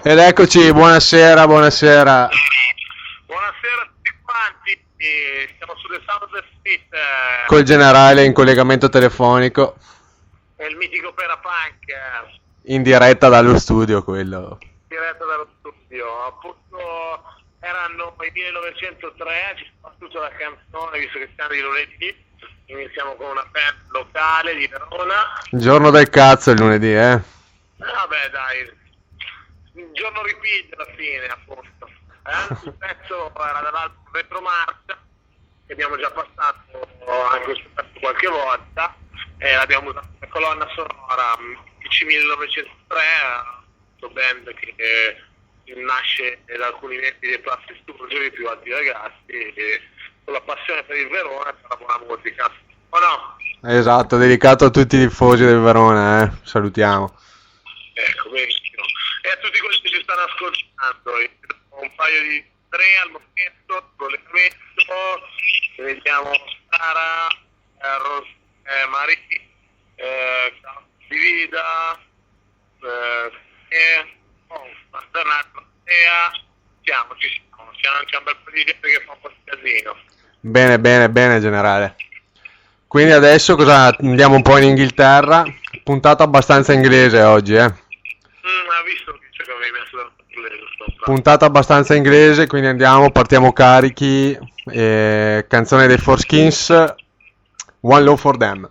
Ed eccoci, buonasera, buonasera. Buonasera a tutti quanti, siamo sulle Sound Street, Col generale in collegamento telefonico, è il mitico Pera Punk, in diretta dallo studio quello. diretto dallo studio. Appunto erano i 1903, ci fa tutta la canzone, visto che siamo di lunedì, iniziamo con una band locale di Verona. Giorno del cazzo il lunedì, eh? Vabbè dai, il giorno repeat alla fine appunto. Il pezzo era dall'album Retromarcia, che abbiamo già passato anche questo pezzo qualche volta, e l'abbiamo usato come colonna sonora. PC 1903, questo band che nasce da alcuni membri dei Plastic Surgery, più altri ragazzi, con la passione per il Verona e per la buona musica. O no? Esatto, dedicato a tutti i tifosi del Verona, salutiamo. Ecco, benissimo. E a tutti quelli che ci stanno ascoltando, io ho un paio di tre al momento, collegamento, vediamo Sara, Marie, Divida, Bernardo, ci siamo, c'è un bel po' di gente che fa un po' di casino. Bene, bene, bene, generale. Quindi adesso cosa andiamo un po' in Inghilterra, puntata abbastanza inglese oggi, Ha visto che avevi messo l'inglese, puntata abbastanza inglese, quindi partiamo carichi, canzone dei Forskins, One Love for Them.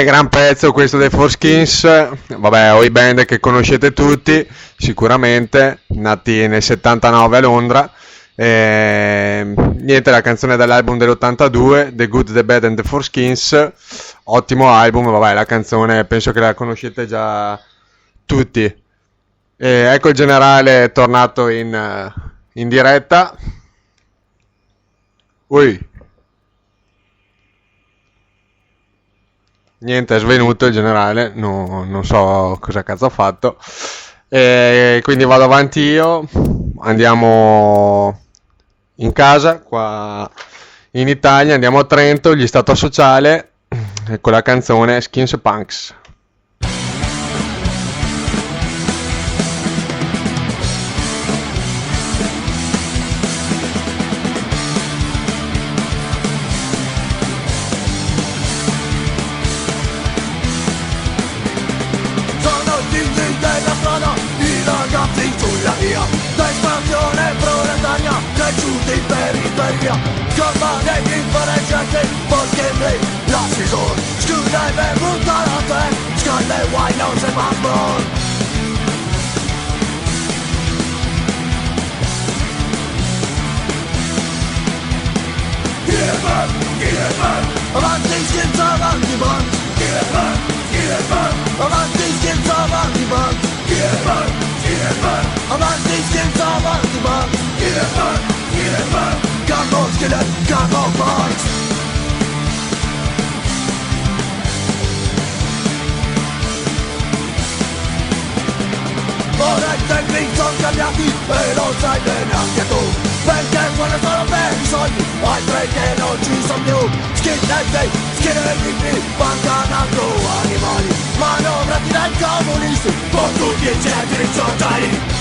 Gran pezzo questo dei Forskins, vabbè, o i band che conoscete tutti, sicuramente, nati nel 79 a Londra. Niente, la canzone dall'album dell'82, The Good, The Bad and The Forskins, ottimo album, vabbè, la canzone penso che la conoscete già tutti. Ecco il generale tornato in diretta. Ui. Niente, è svenuto il generale, non so cosa cazzo ha fatto. E quindi vado avanti io, andiamo in casa, qua in Italia, andiamo a Trento, gli Stato Sociale, con la canzone Skins Punks. Cresciuti in periferia, scorma degli differenziati, perché me la si son, scusa e bevuta la te, scalle guai non se fa buon. Avanti scherzo, avanti bank, avanti scherzo, avanti bank, avanti scherzo, avanti bank. Gambo skillet, gambo punks. Ora i tempi sono cambiati e lo sai bene anche tu, perché quando sono per i soldi altri che non ci sono più. Skinhead, pancanando animali, manovrati dai comunisti con tutti i centri sociali.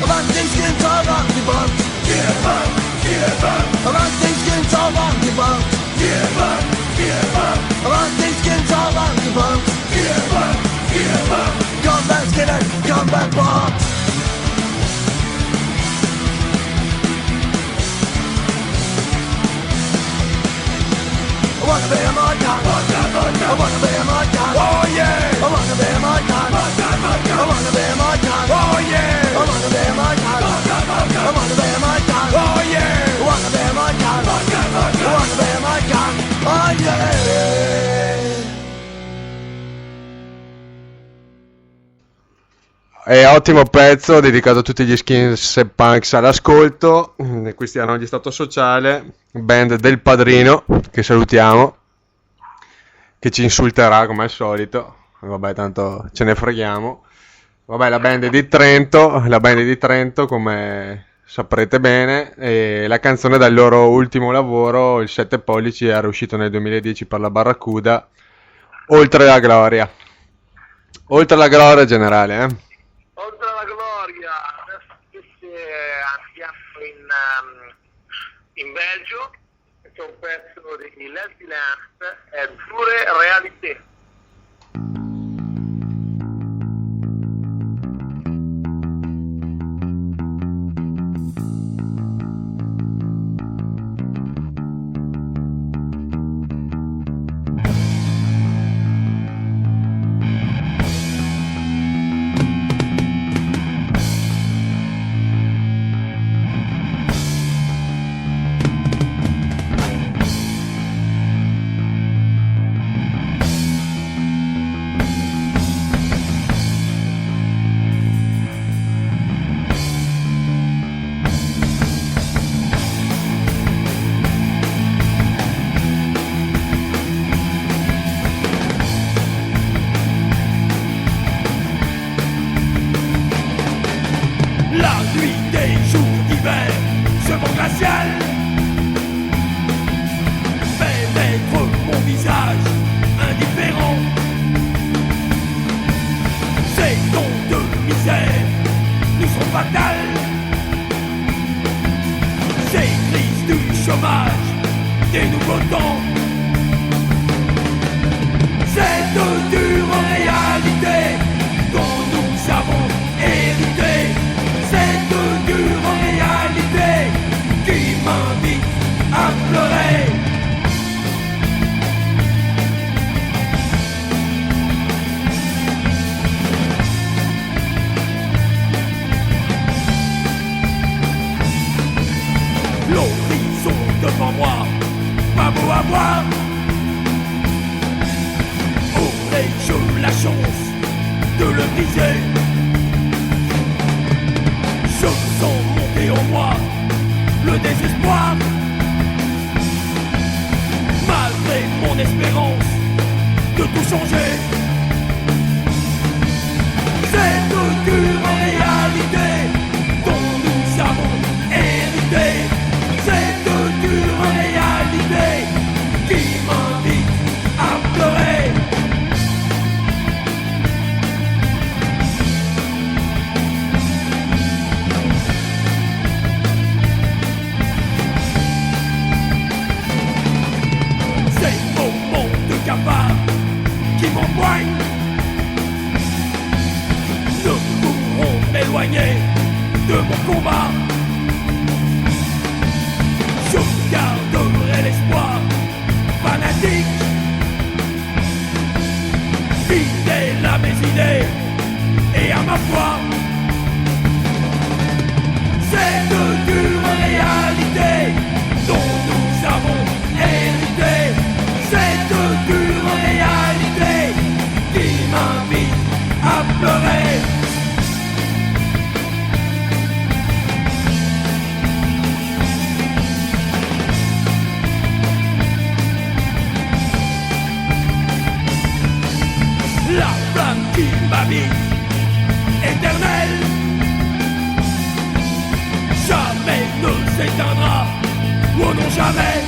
Avanti scherzo, avanti bank, avanti scherzo, avanti bank, avanti scherzo, avanti bank. Come back skinhead, come back punks. I wanna be a mud gun, I wanna be a mud gun, oh yeah. I wanna be a mud gun, I wanna be a mud gun, oh yeah. I wanna be a mud gun, I wanna be a mud gun, oh yeah. I wanna be a mud gun, I wanna be a mud gun, oh yeah. E ottimo pezzo dedicato a tutti gli skins e punks all'ascolto. Questi erano gli Stato Sociale, band del Padrino, che salutiamo, che ci insulterà come al solito. Vabbè, tanto ce ne freghiamo. Vabbè, la band è di Trento, come saprete bene, e la canzone dal loro ultimo lavoro, il 7 pollici, era uscito nel 2010 per la Barracuda, Oltre la gloria. Oltre la gloria generale, Oltre alla gloria, adesso andiamo in Belgio, c'è un pezzo di Leslie Lance, è Dure Réalité. changer cette dure réalité dont nous avons hérité, cette dure réalité qui m'invite à pleurer. Ces moments de cafard qui m'empoignent ne pourront m'éloigner de mon combat. Je garderai l'espoir fanatique, fidèle à mes idées et à ma foi. Cette dure réalité dont nous avons hérité, cette dure réalité qui m'invite à pleurer. La flamme qui m'habite, éternelle, jamais ne s'éteindra, oh non jamais.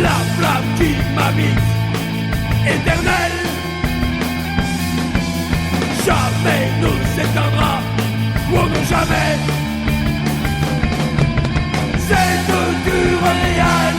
La flamme qui m'habite, éternelle, jamais ne s'éteindra, oh non jamais. Cette dure réalité